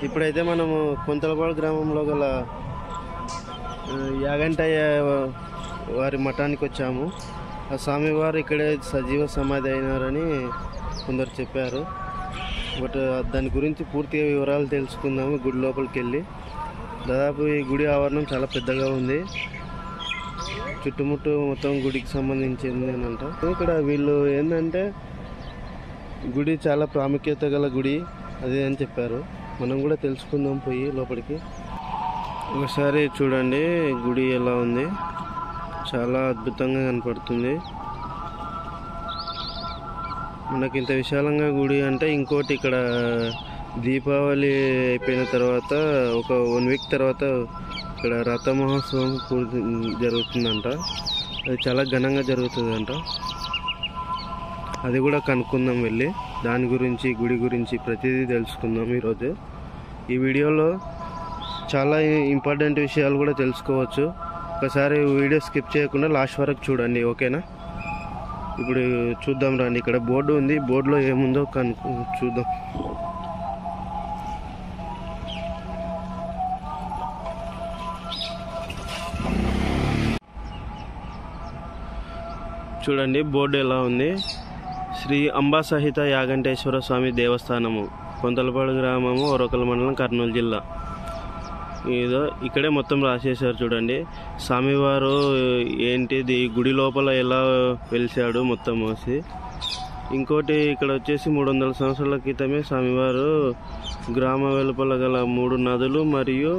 ఇప్పుడైతే మనము కొంతలపాడు గ్రామంలో గల యాగంటయ్య వారి మఠానికి వచ్చాము. ఆ స్వామివారు ఇక్కడే సజీవ సమాధి అయినారని కొందరు చెప్పారు. బట్ దాని గురించి పూర్తిగా వివరాలు తెలుసుకుందాము గుడి లోపలికి వెళ్ళి. దాదాపు ఈ గుడి ఆవరణం చాలా పెద్దగా ఉంది. చుట్టుముట్టు మొత్తం గుడికి సంబంధించిందేనంట. ఇక్కడ వీళ్ళు ఏంటంటే గుడి చాలా ప్రాముఖ్యత గల గుడి అదే అని చెప్పారు. మనం కూడా తెలుసుకుందాం పోయి లోపలికి. ఒకసారి చూడండి గుడి ఎలా ఉంది, చాలా అద్భుతంగా కనపడుతుంది. మనకి ఇంత విశాలంగా గుడి అంటే ఇంకోటి ఇక్కడ దీపావళి అయిపోయిన తర్వాత ఒక 1 వీక్ తర్వాత ఇక్కడ రథ మహోత్సవం జరుగుతుందంట. అది చాలా ఘనంగా జరుగుతుందంట. అది కూడా కనుక్కుందాం వెళ్ళి. దాని గురించి గుడి గురించి ప్రతిదీ తెలుసుకుందాం ఈరోజు. ఈ వీడియోలో చాలా ఇంపార్టెంట్ విషయాలు కూడా తెలుసుకోవచ్చు. ఒకసారి వీడియో స్కిప్ చేయకుండా లాస్ట్ వరకు చూడండి, ఓకేనా? ఇప్పుడు చూద్దాం రండి. ఇక్కడ బోర్డు ఉంది, బోర్డులో ఏముందో చూద్దాం. చూడండి బోర్డు ఎలా ఉంది. శ్రీ అంబా సహిత యాగంటేశ్వర స్వామి దేవస్థానము, కొంతలపాడు గ్రామము, ఒరకల మండలం, కర్నూలు జిల్లా. ఏదో ఇక్కడే మొత్తం రాసేసారు చూడండి. స్వామివారు ఏంటిది గుడి లోపల ఎలా వెలిసాడు మొత్తం మోసి. ఇంకోటి ఇక్కడ వచ్చేసి 300 సంవత్సరాల క్రితమే స్వామివారు గ్రామ వెలుపల గల 3 నదులు మరియు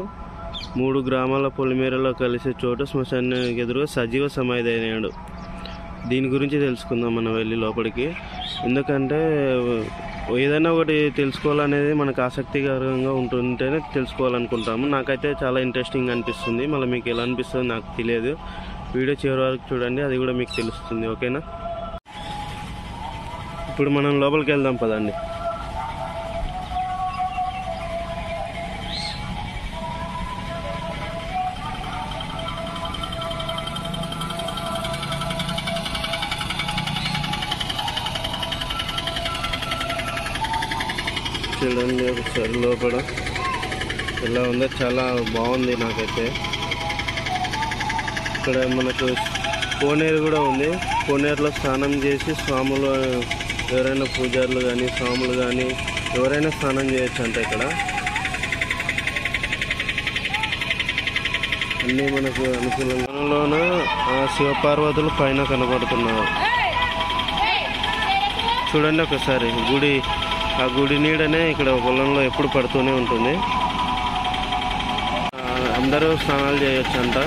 3 గ్రామాల పొలిమేరలో కలిసే చోట శ్మశానానికి ఎదురుగా సజీవ సమాధి అయినాడు. దీని గురించి తెలుసుకుందాం మనం వెళ్ళి లోపలికి. ఎందుకంటే ఏదైనా ఒకటి తెలుసుకోవాలనేది మనకు ఆసక్తికరంగా ఉంటుంటేనే తెలుసుకోవాలనుకుంటాము. నాకైతే చాలా ఇంట్రెస్టింగ్ అనిపిస్తుంది. మళ్ళీ మీకు ఎలా అనిపిస్తుందో నాకు తెలియదు. వీడియో చివరి వరకు చూడండి, అది కూడా మీకు తెలుస్తుంది, ఓకేనా? ఇప్పుడు మనం లోపలికి వెళ్దాం పదండి. చూడండి ఒకసారి లోపల ఎలా ఉందో, చాలా బాగుంది నాకైతే. ఇక్కడ మనకు కోనేరు కూడా ఉంది. కోనేరులో స్నానం చేసి స్వాములు ఎవరైనా పూజారులు కానీ స్వాములు కానీ ఎవరైనా స్నానం చేయొచ్చు అంట. ఇక్కడ అన్నీ మనకు అనుకూలంగాలోన శివపార్వతులు పైన కనబడుతున్నారు. చూడండి ఒకసారి గుడి, ఆ గుడి నీడనే ఇక్కడ పొలంలో ఎప్పుడు పడుతూనే ఉంటుంది. అందరూ స్నానాలు చేయొచ్చు అంట.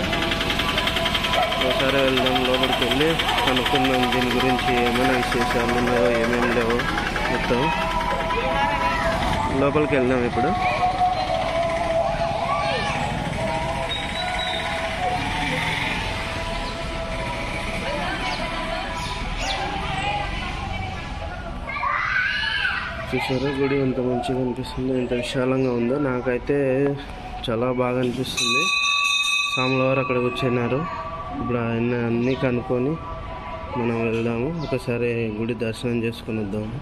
ఒకసారి వెళ్దాం, లోపలికి వెళ్ళి కనుక్కుందాం దీని గురించి ఏమైనా విశేషాలు ఉన్నాయో ఏమేమి లేవో మొత్తం. లోపలికి వెళ్దాం ఇప్పుడు. చూసారా గుడి ఎంత మంచిగా అనిపిస్తుందో, ఎంత విశాలంగా ఉందో. నాకైతే చాలా బాగా అనిపిస్తుంది. స్వాములవారు అక్కడ కూర్చున్నారు. ఇప్పుడు ఆయన అన్నీ కనుక్కొని మనం వెళ్దాము. ఒకసారి గుడి దర్శనం చేసుకొని వద్దాము.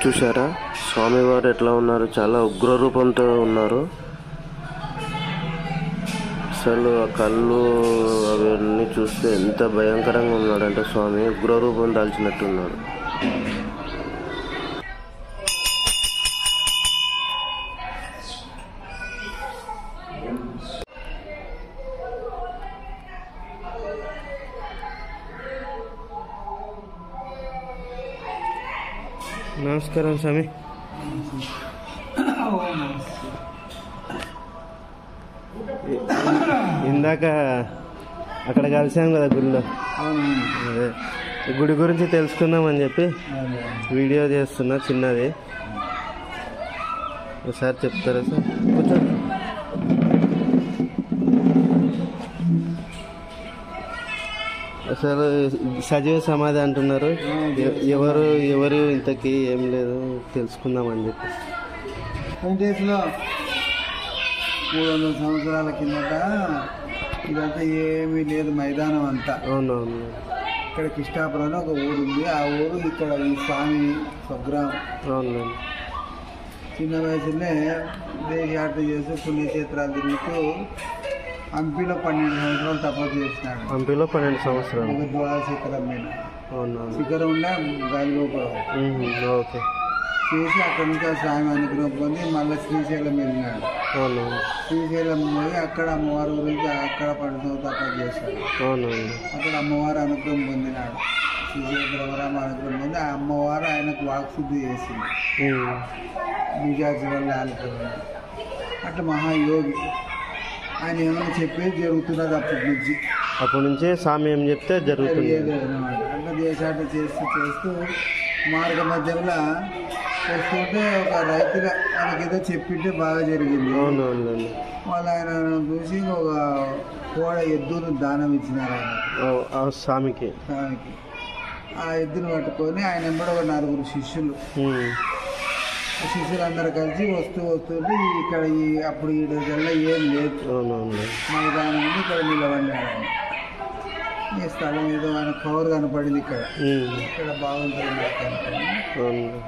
చూసారా స్వామివారు ఎట్లా ఉన్నారు, చాలా ఉగ్ర రూపంతో ఉన్నారు. అసలు ఆ కళ్ళు అవన్నీ చూస్తే ఎంత భయంకరంగా ఉన్నాడంటే స్వామి ఉగ్ర రూపం దాల్చినట్టున్నాడు. నమస్కారం స్వామి. ఇందాక అక్కడ కలిసాం కదా గుడిలో, అదే గుడి గురించి తెలుసుకుందామని చెప్పి వీడియో చేస్తున్నా చిన్నది. ఒకసారి చెప్తారా సార్? కూర్చోండి. అసలు సజీవ సమాధి అంటున్నారు, ఎవరు ఇంతకీ ఏం లేదు తెలుసుకుందామని చెప్పి. 300 సంవత్సరాల కిందట ఇదంతా ఏమీ లేదు, మైదానం అంతా. అవునవును. ఇక్కడ కిష్టాపురం ఒక ఊరు ఉంది, ఆ ఊరు ఇక్కడ ఈ స్వామి స్వగ్రామం. అవునండి. చిన్న వయసులోనే దేహయాత్ర చేస్తూ పుణ్యక్షేత్రాలు తిరుగుతూ హంపీలో 12 సంవత్సరాలు తపస్సు చేసినాడు. హంపీలో 12 సంవత్సరాలు. ఒక ద్వార శిఖరం మీద. అవునవును. శిఖరం ఉండే గాలిగోపురం. ఓకే. చేసి అక్కడ నుంచి ఆ స్వామి అనుగ్రహం పొంది మళ్ళీ శ్రీశైలం వెళ్ళినాడు. అవునవును. శ్రీశైలం పోయి అక్కడ అమ్మవారి గురించి అక్కడ 12 సంవత్సరాలు తపస్సు చేశాడు. అవునవును. అక్కడ అమ్మవారు అనుగ్రహం పొందినాడు. శ్రీశైల బ్రహ్మరామ అనుగ్రహం పొంది ఆ అమ్మవారు ఆయనకు వాక్శుద్ధి చేసింది. బీజాక్షరాలు ఆలిపోయినాడు. అట్లా మహాయోగి. ఆయన ఏమైనా చెప్పేది జరుగుతున్నది అప్పటి నుంచి స్వామి ఏం చెప్తే జరుగుతుంది అనమాట. అట్లా దేశాట చేస్తూ మార్గ మధ్యంలో వస్తుంటే ఒక రైతుగా ఆయనకి ఏదో చెప్పింటే బాగా జరిగింది. వాళ్ళు ఆయన చూసి ఒక కోడ ఎద్దును దానం ఇచ్చినారు ఆయన స్వామికి. ఆ ఎద్దును పట్టుకొని ఆయన వెంబడి ఒక 4 శిష్యులు అందరూ కలిసి వస్తుంటే ఇక్కడ అప్పుడు ఈ ఏం లేదు, మైదానం ఇక్కడ నిలబడినాడు. ఈ స్థలం ఏదో ఆయన కవర్ కనపడింది, ఇక్కడ బాగుంటుంది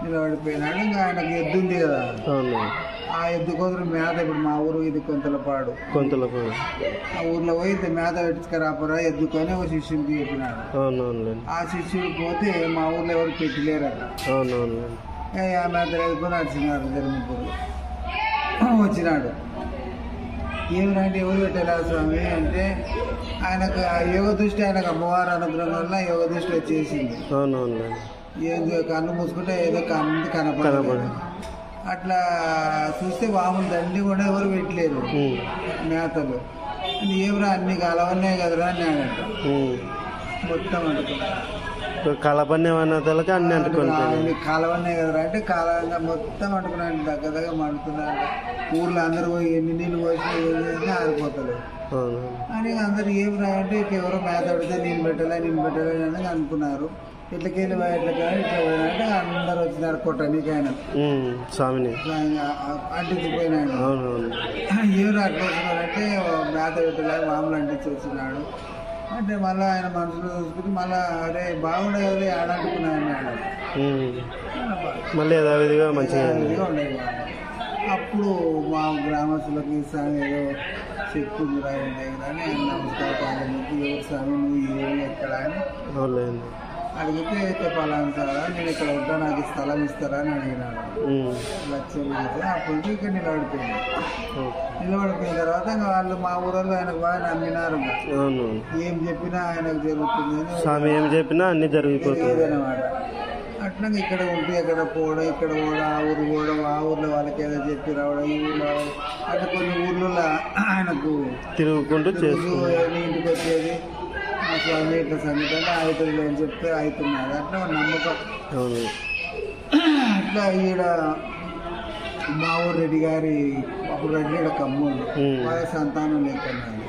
నిలబడిపోయినాడు. ఇంకా ఆయనకు ఎద్దు ఉంది కదా, ఆ ఎద్దు కోసం మేత. ఇప్పుడు మా ఊరు ఇది కొంతలపాడు. ఆ ఊర్లో పోయి మేత పెట్టుకురాపరా ఎద్దుకొని ఒక శిష్యునికి చెప్పినాడు. ఆ శిష్యుడు పోతే మా ఊర్లో ఎవరు పెట్టలేరట. ఆ మేత వేసుకొని వచ్చినారు. 2 వచ్చినాడు. ఏమిటంటే ఎవరు పెట్టారా స్వామి అంటే ఆయనకు యోగ దృష్టి, ఆయనకు అమ్మవారి అనుగ్రహం వల్ల యోగ దృష్టి వచ్చేసింది. ఏదో కన్ను మూసుకుంటే ఏదో కన్ను కనపడదు. అట్లా చూస్తే వాములు దండి కూడా ఎవరు పెట్టలేరు మేతలు. ఏమరా అన్ని కలవన్నాయి కదరా అన్నాడంట. మొత్తం అంటుకున్నాడు. కలపన్నేమన్నతలకి అన్ని అంటుకుంటాయి. కాలవన్నాయి కదరా అంటే కాలంగా మొత్తం అంటుకున్నాడు. దగ్గర మండుతున్నాడు. ఊర్లో అందరూ పోయి ఎన్ని నీళ్ళు పోసి ఏం చేసినా ఆరిపోతలేదు అని అందరు ఏం రాయంటే ఎవరో మేత పెడితే నేను పెట్టాలి అని అనుకున్నారు. ఇట్లకెళ్ళి ఇట్లా పోయినంటే అందరు వచ్చినారు కొట్టడానికి. ఆయన స్వామిని అంటించిపోయినాడు. ఎవరు అట్లా వచ్చినారంటే మేత పెట్టలేదు మామూలు అంటించి వచ్చినాడు. అంటే మళ్ళీ ఆయన మనసులో చూసుకుని మళ్ళీ అరే బాగుండే కదా ఆడంటుకున్నాడు. మళ్ళీ యథావిధిగా మంచిగా ఉండేది. అప్పుడు మా గ్రామస్తులకి స్వామి ఏదో చెప్తుంది రాయండి కానీ నమస్కారం ఎవరు స్వామి నువ్వు ఏమి ఎక్కడ అని అడిగితే చెప్పాలని సారా నేను ఇక్కడ ఉంటా నాకు స్థలం ఇస్తారా అని అడిగినాడు. 1 లక్షలు ఇస్తే అప్పటి నుంచి ఇక్కడ నిలబడిపోయిన తర్వాత వాళ్ళు మా ఊళ్ళో ఆయనకు బాగా నమ్మినారు. ఏం చెప్పినా ఆయనకు జరుగుతుంది స్వామి, ఏం చెప్పినా అన్ని జరిగిపోతుంది అనమాట. అట్లా ఇక్కడ ఉంటే ఇక్కడ పోవడం, ఇక్కడ పోవడం, ఆ ఊరు పోవడం, ఆ ఊర్లో వాళ్ళకి ఏదో చెప్పి రావడం, ఈ ఊళ్ళో అట్లా కొన్ని ఊర్లలో ఆయనకు తిరుగుకుంటూ ఇంటికి వచ్చేది. మా స్వామి ఇట్లా సంగతి అవుతుంది అని చెప్తే అవుతున్నారు. అట్లా నమ్మకం. అట్లా ఈడ మా ఊరు రెడ్డి గారి అప్పుడు రెడ్డి గారి కమ్మోళ్ళు వాళ్ళ సంతానం లేకున్నాయి.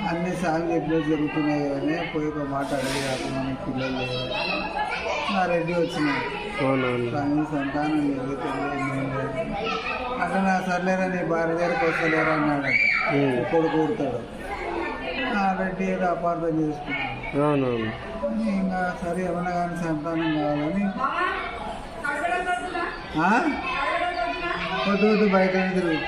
అన్ని స్వామి చెప్పిన జరుగుతున్నాయి కానీ పోయి ఒక మాట అడిగి కాకుండా పిల్లలు లేదు. నా రెడ్డి వచ్చినాడు. స్వామి సంతానం లేదు అట్లా నా సర్లేరా నీ భార్య దగ్గరికి వస్తలేరా అన్నాడట. కొడుకు కూడతాడు. ఆ రెడ్డి ఏదో అపార్థం చేసుకున్నాడు. ఇంకా సరే ఏమన్నా కానీ సంతానం కావాలని వద్దు బయట తిరుగు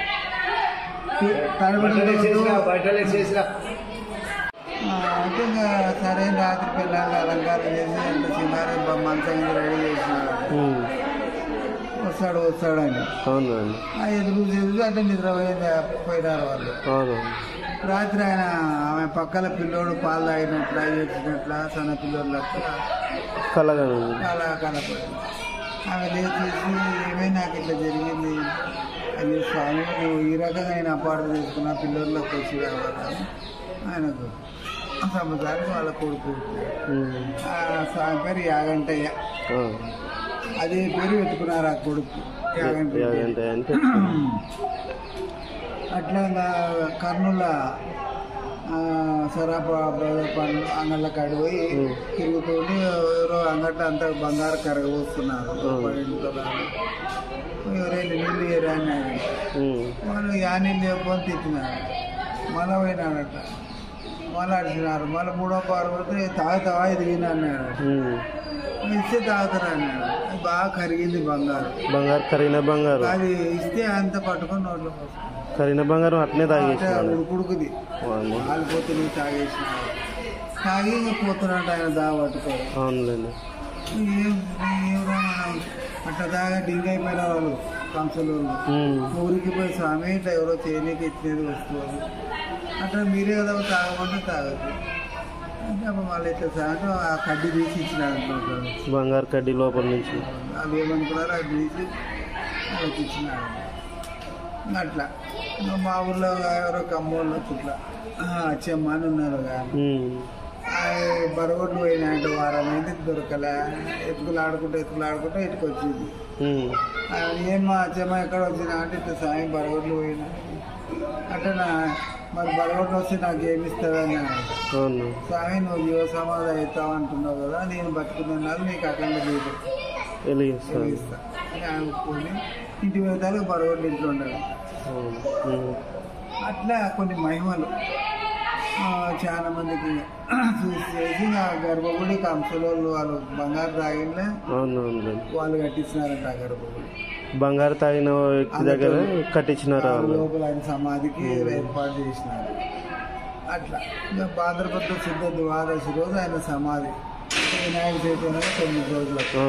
అంటే ఇంకా సరే రాత్రి పిల్లలు అలంకారం చేసి ఎంత చిన్నారి మంచం రెడీ చేసినాడు. వస్తాడని ఆ ఎదురు చేసి అంటే నిద్రపోయినారు వాళ్ళు. రాత్రి ఆయన ఆమె పక్కల పిల్లోడు పాలు తాగినట్ల ఏడ్చినట్ల సన్న పిల్లోడు కనపడింది. ఆమె లేచేసి ఏమైనా నాకు ఇట్లా జరిగింది అని, స్వామి నువ్వు ఈ రకంగా ఆయన అపార్థం చేసుకున్నా పిల్లల్లోకి వచ్చి రావాలి ఆయనకు సంవత్సరానికి వాళ్ళ కొడుకు. ఆ స్వామి పేరు యాగంటయ్య, అదే పేరు పెట్టుకున్నారు ఆ కొడుకు యాగంటయ్య. అట్లా కర్నూల సరాప పండ్లు అంగళ్ళ కాడి పోయి తిరుగుతూ ఎవరో అంగట్ల అంతా బంగారు కరగబోస్తున్నారు. ఎవరైనా నీళ్ళు వేయరా అన్నాడు. వాళ్ళు నీళ్ళు లేకపోతే తిట్టినారు. మళ్ళీ పోయినాడట, మళ్ళీ అడిచినారు. మళ్ళీ మూడో పారు పోతే తాగుతావా ఇది వినా అన్నాడు. ఇస్తే తాగుతారా అన్నాడు. బాగా కరిగింది బంగారు, కరిగిన బంగారు. అది ఇస్తే అంత పట్టుకొని నోట్లో పోసుకున్నాడు. కరిగిన బంగారం అట్నే తాగేసి ఉడుకుడుకుది కాలిపోతుంది. తాగేసినాడు. తాగి పోతున్నట్టు ఆయన దావ పట్టుకోరు. అవునులేండి. అట్లా దాగా డింగ్ అయిపోయిన వాళ్ళు కంసలు ఊరికి పోయి స్వామి ఇట్లా ఎవరో చేయనీకి ఇచ్చినది వస్తువులు అట్లా మీరే కదా తాగమంటే తాగదు అంటే అప్పుడు వాళ్ళు ఇట్లా సాగు ఆ కడ్డీ తీసి ఇచ్చినాడు అనుకుంటారు. బంగారు కడ్డీ లోపల నుంచి అవి ఏమనుకున్నారో అది తీసి వాళ్ళకి ఇచ్చినాడు. అట్లా మా ఊళ్ళో ఎవరో కమ్మోళ్ళు ఇట్లా అచ్చమ్మ అని ఉన్నారు కానీ బరగొడ్లు పోయినాయంటే వారం అయితే దొరకలే. ఎత్తుకులాడుకుంటూ ఇటుకు వచ్చింది. ఏమా అచ్చమ్మ ఎక్కడ వచ్చినా అంటే ఇట్లా సాయం బరగొడ్లు పోయినా అంటే మరి బరగొడ్లు వస్తే నాకు ఏమి ఇస్తావన్నా. స్వామి నువ్వు జీవ సమాధి అవుతావు అంటున్నావు కదా, నేను బతుకుతున్నాను నీకు అఖండ దీపం వెలిగిస్తా అనుకుని ఇంటి వెళ్తారు. బరగొడ్లు ఇంట్లో ఉండాలి. అట్లా కొన్ని మహిమలు చాలా మందికి చూసి ఆ గర్భగుడి కంసలోళ్ళు వాళ్ళు బంగారు తాగిన వాళ్ళు కట్టించినారంట. ఆ గర్భగుడి బంగారు తాగిన వ్యక్తి దగ్గర కట్టించినారు. లోపల ఆయన సమాధికి ఏర్పాటు చేసినారు. అట్లా ఇంకా భాద్రపద శుద్ధ ద్వాదశి రోజు ఆయన సమాధి వినాయక చవితి 9 రోజులకు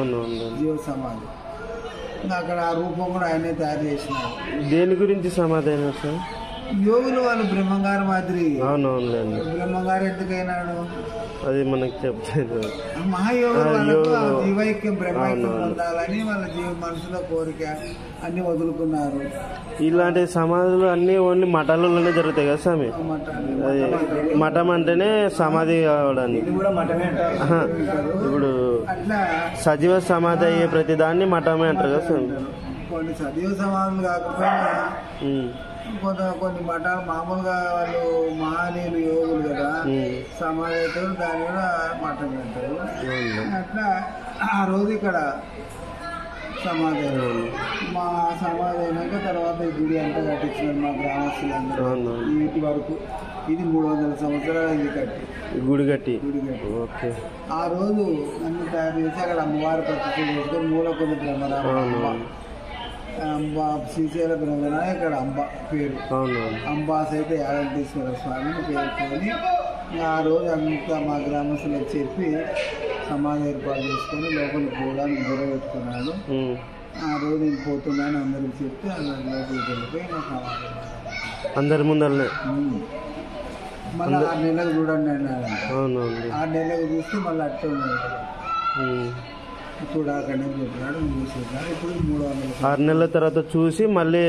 జీవ సమాధి. ఇంకా అక్కడ ఆ రూపం కూడా ఆయనే తయారు చేసినారు. దేని గురించి సమాధి అయినా సార్? యోగులు వాళ్ళు బ్రహ్మంగారు మాదిరి. అవునవునులేండి. బ్రహ్మంగారు ఎందుకైనాడు అది మనకి చెప్తారు. మహాయోగులు జీవైక్యం బ్రహ్మైక్యం పొందాలని వాళ్ళ మనసులో కోరిక అన్ని వదులుకున్నారు. ఇలాంటి సమాధులు అన్ని ఓన్లీ మఠాలలోనే జరుగుతాయి కదా స్వామి? అది మఠం అంటేనే సమాధి కావడానికి. ఇప్పుడు సజీవ సమాధి అయ్యే ప్రతి దాన్ని మఠమే అంటారు కదా స్వామి? కొన్ని సజీవ సమాధులు కాకపోయినా కొన్ని మఠాలు మామూలుగా వాళ్ళు మహానీయులు యోగులు కదా సమాధి అవుతారు, దాన్ని కూడా మఠం పెడతారు. అట్లా ఆ రోజు ఇక్కడ సమాధి మా సమాధి అయినాక తర్వాత ఈ గుడి అంతా కట్టించినారు మా గ్రామస్తులందరూ. వీటి వరకు ఇది 300 సంవత్సరాలు ఇది గుడి కట్టి. ఓకే. ఆ రోజు అన్ని తయారు చేసి అక్కడ అమ్మవారి ప్రతిష్ఠ చేసుకొని మూలకొండ బ్రహ్మరామ శ్రీశైల బ్రహ్మణ ఇక్కడ అంబ పేరు. అంబాస్ అయితే యాగంటేశ్వర స్వామిని పేరుకొని ఆ రోజు అంతా మా గ్రామస్తులకు చెప్పి సమాధి ఏర్పాటు చేసుకొని లోపలికి పోవడానికి గొడవ పెట్టుకున్నాడు. ఆ రోజు నేను పోతున్నాను అందరికి చెప్తే లోపలికి వెళ్ళిపోయి నా సమాధి అందరి ముందరనే మళ్ళీ 6 నెలలకు చూడండి అన్నాడు. 6 నెలలకు చూస్తే మళ్ళీ అట్టే ఉన్నాడు. చూడకండి అని చెప్పినాడు. మూసేసినాడు. ఇప్పుడు 300 6 నెలల తర్వాత చూసి మళ్ళీ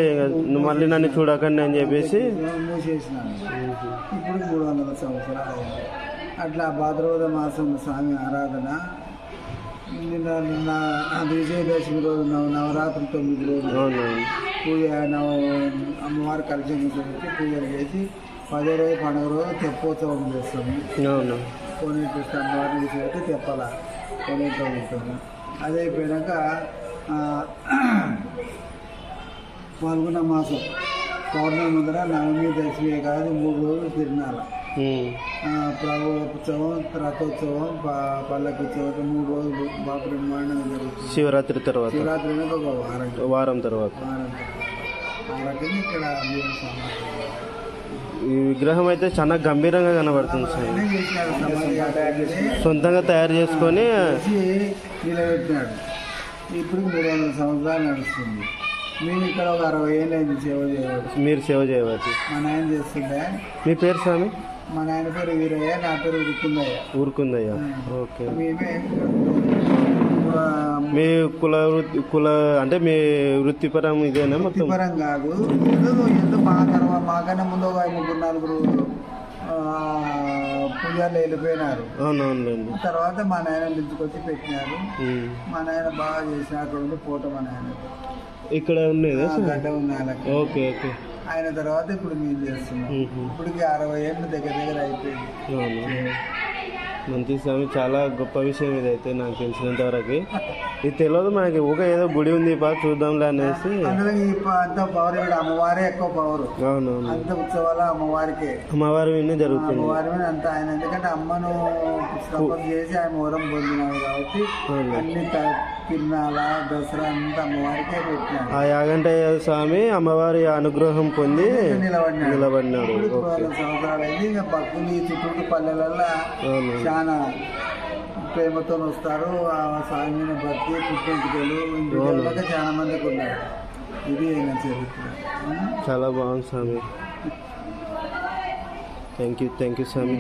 నన్ను చూడకండి అని చెప్పేసి మూసేసినాడు. ఇప్పుడు 300 సంవత్సరాలు అయింది. అట్లా భాద్రపద మాసం స్వామి ఆరాధన నిన్న విజయదశమి రోజు నవరాత్రి 9 రోజులు పూజ అమ్మవారి కలిసి పెట్టి పూజలు చేసి 10వ రోజు పండుగ రోజు తెప్పోత్సవం చేస్తాము. కొనేటి అమ్మవారిని తీసుకెళ్తే తెప్పల కొనేటో ఉంటుంది. అది అయిపోయాక పాల్గొన మాసం పౌర్ణమి ముందర నవమి దశమి కాదు 3 రోజులు తిరునాల ప్రభుత్సవం రథోత్సవం పల్లకోత్సవం 3 రోజులు బాగా బ్రహ్మాండంగా జరుగుతుంది. శివరాత్రి తర్వాత ఒక వారం తర్వాత ఇక్కడ ఈ విగ్రహం అయితే చాలా గంభీరంగా కనబడుతుంది సార్. సొంతంగా తయారు చేసుకొని నిలబెట్టినాడు. ఇప్పుడు 300 సంవత్సరాలు నడుస్తుంది. మేము ఇక్కడ ఒక 60 ఏళ్ళు అయింది సేవ చేయవచ్చు. మీరు సేవ చేయవచ్చు. మా నాయన చేస్తుండే. మీ పేరు స్వామి? మా నాయన పేరు వీరయ్య, నా పేరు ఊరుకుందయ్య. ఊరుకుందయ్య. ఓకే. మేమే మీ కుల అంటే మీ వృత్తిపరం ఇదేనా? వృత్తిపరం కాదు, ఏదో మాకన్నా ముందు ఒక 3-4 పూజలు వెళ్ళిపోయినారు. అవునవునండి. తర్వాత మా నాయన పిలుచుకొచ్చి పెట్టినారు. మా నాయన బాగా చేసిన అక్కడ ఉండి ఫోటో మా నాయన ఇక్కడ ఉన్నది గడ్డ ఉంది. Okay okay. ఆయన తర్వాత ఇప్పుడు మేము చేస్తున్నాం. ఇప్పటికి 60 ఏళ్ళు దగ్గర అయిపోయింది. మంచి స్వామి, చాలా గొప్ప విషయం ఇదైతే నాకు తెలిసినంత వరకు. ఇది తెలియదు మనకి, ఏదో గుడి ఉంది చూద్దాంలే అనేసి. అంత పవర్ అమ్మవారే ఎక్కువ పవర్. అవునవును, అంత ఉత్సవాలు అమ్మవారి జరుగుతుంది. అమ్మవారి అంత ఆయన, ఎందుకంటే అమ్మను స్థాపన చేసి ఆయన వరం పొందినాడు కాబట్టి అన్ని తిరునాళ దసరా అంతా అమ్మవారికే పెట్టినాడు. ఆ యాగంటయ్య స్వామి అమ్మవారి అనుగ్రహం పొంది నిలబడినాడు. 12 సంవత్సరాలు అయింది. ఇంకా భక్తులు ఈ చుట్టూ పల్లెలలో చాలా ప్రేమతో వస్తారు. ఆ స్వామి భక్తి పుట్టింటికలు ఇంటికి చాలా మందికి ఉన్నారు. ఇది చరిత్ర. చాలా బాగుంది స్వామి. థ్యాంక్ యూ స్వామి.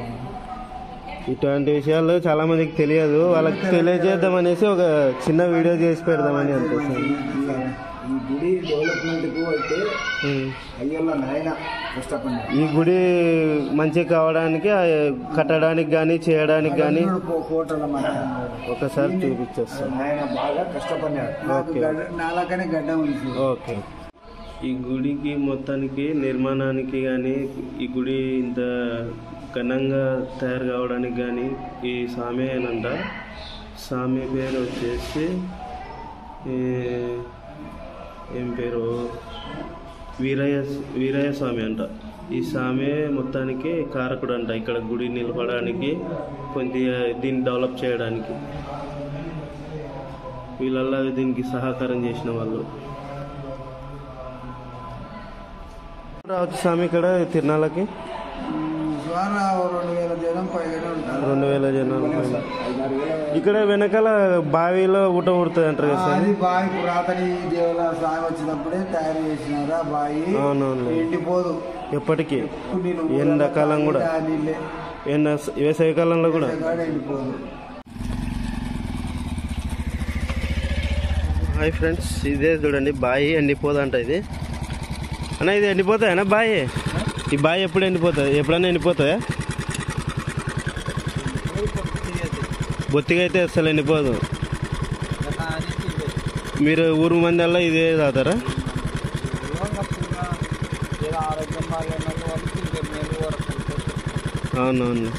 ఇటువంటి విషయాలు చాలా మందికి తెలియదు, వాళ్ళకి తెలియజేద్దాం అనేసి ఒక చిన్న వీడియో చేసి పెడదామని అనిపిస్తుంది. ఈ గుడి డెవలప్మెంట్ కు అయితే అయ్యల్ల నాయన కష్టపడ్డాడు. ఈ గుడి మంచిగా కావడానికి, కట్టడానికి కానీ చేయడానికి కానీ ఒకసారి చూపించేస్తాం. ఆయన బాగా కష్టపడ్డాడు. నాలాకనే గడ్డ ఉంది. ఓకే. ఈ గుడికి మొత్తానికి నిర్మాణానికి కానీ, ఈ గుడి ఇంత ఘనంగా తయారు కావడానికి కానీ ఈ స్వామి అనంట. స్వామి పేరు వచ్చేసి ఏం పేరు, వీరయ్య స్వామి అంట. ఈ స్వామి మొత్తానికి కారకుడు అంట ఇక్కడ గుడి నిలబడడానికి, కొద్దిగా దీన్ని డెవలప్ చేయడానికి. వీళ్ళల్లా దీనికి సహకారం చేసిన వాళ్ళు. రావచ్చు స్వామి ఇక్కడ తిరునాళ్ళకి 2000 జనం పైగానే ఉంటారు. 2000 జనాలు. ఇక్కడ వెనకాల బావిలో ఊట ఊడుతుంది అంటారు కదా సార్? అది బావి పురాతని దేవుల స్వామి వచ్చినప్పుడే తయారు చేసినారు. ఆ బావి ఎండిపోదు ఎప్పటికీ, ఎండాకాలం కూడా, వేసవి కాలంలో కూడా ఎండిపోదు. హాయ్ ఫ్రెండ్స్, ఇదే చూడండి బావి ఎండిపోదంట. ఇది అన్న, ఇది ఎండిపోతాయన్నా బావి? ఈ బావి ఎప్పుడు ఎండిపోతుంది? ఎప్పుడన్నా ఎండిపోతుందా? బొత్తిగా అయితే అసలు ఎండిపోదు. మీరు ఊరు మంది అలా ఇదే తాగుతారా? అవునవును,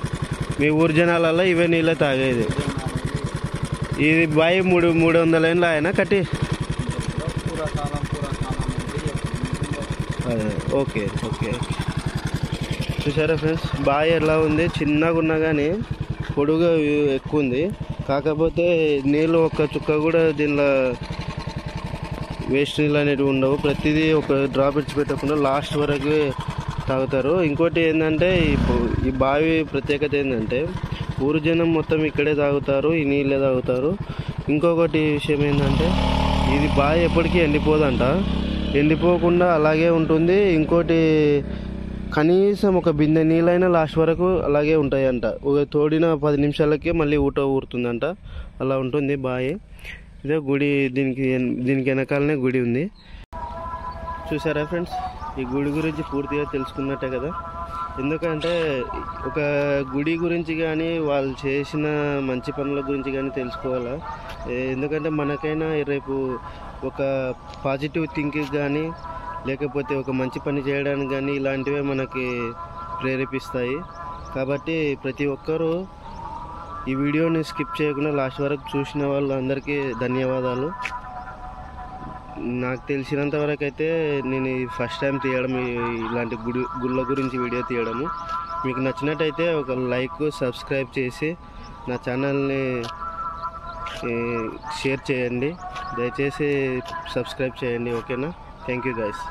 మీ ఊరు జనాలలో ఇవే నీళ్ళే తాగేది. ఇది బావి 300 ఏళ్ళ ఆయన కట్టి. అదే ఓకే ఓకే. చూసారా ఫ్రెండ్స్, బావి ఎలా ఉంది? చిన్నగా ఉన్నా కానీ పొడుగు ఎక్కువ ఉంది. కాకపోతే నీళ్ళు ఒక్క చుక్క కూడా దీనిలో వేస్ట్ నీళ్ళు అనేవి ఉండవు. ప్రతిదీ ఒక డ్రాప్ పెట్టకుండా లాస్ట్ వరకు తాగుతారు. ఇంకోటి ఏంటంటే ఈ బావి ప్రత్యేకత ఏంటంటే ఊరు జనం మొత్తం ఇక్కడే తాగుతారు, ఈ నీళ్ళే తాగుతారు. ఇంకొకటి విషయం ఏంటంటే ఇది బావి ఎప్పటికీ ఎండిపోదంట, ఎండిపోకుండా అలాగే ఉంటుంది. ఇంకోటి కనీసం ఒక బిందె నీళ్ళైనా లాస్ట్ వరకు అలాగే ఉంటాయంట. తోడిన 10 నిమిషాలకే మళ్ళీ ఊట ఊరుతుందంట. అలా ఉంటుంది బావి. ఇదే గుడి, దీనికి వెనకాలనే గుడి ఉంది. చూసారా ఫ్రెండ్స్, ఈ గుడి గురించి పూర్తిగా తెలుసుకున్నట్టే కదా. ఎందుకంటే ఒక గుడి గురించి కానీ వాళ్ళు చేసిన మంచి పనుల గురించి కానీ తెలుసుకోవాలా. ఎందుకంటే మనకైనా రేపు ఒక పాజిటివ్ థింకింగ్ కానీ, లేకపోతే ఒక మంచి పని చేయడానికి కానీ ఇలాంటివే మనకి ప్రేరేపిస్తాయి. కాబట్టి ప్రతి ఒక్కరూ ఈ వీడియోని స్కిప్ చేయకుండా లాస్ట్ వరకు చూసిన వాళ్ళందరికీ ధన్యవాదాలు. నాకు తెలిసినంత వరకు అయితే నేను ఫస్ట్ టైం తీయడం ఇలాంటి గుళ్ళ గురించి వీడియో తీయడము. మీకు నచ్చినట్టయితే ఒక లైక్, సబ్స్క్రైబ్ చేసి నా ఛానల్ని షేర్ చేయండి. దయచేసి సబ్స్క్రైబ్ చేయండి. ఓకేనా? Thank you guys.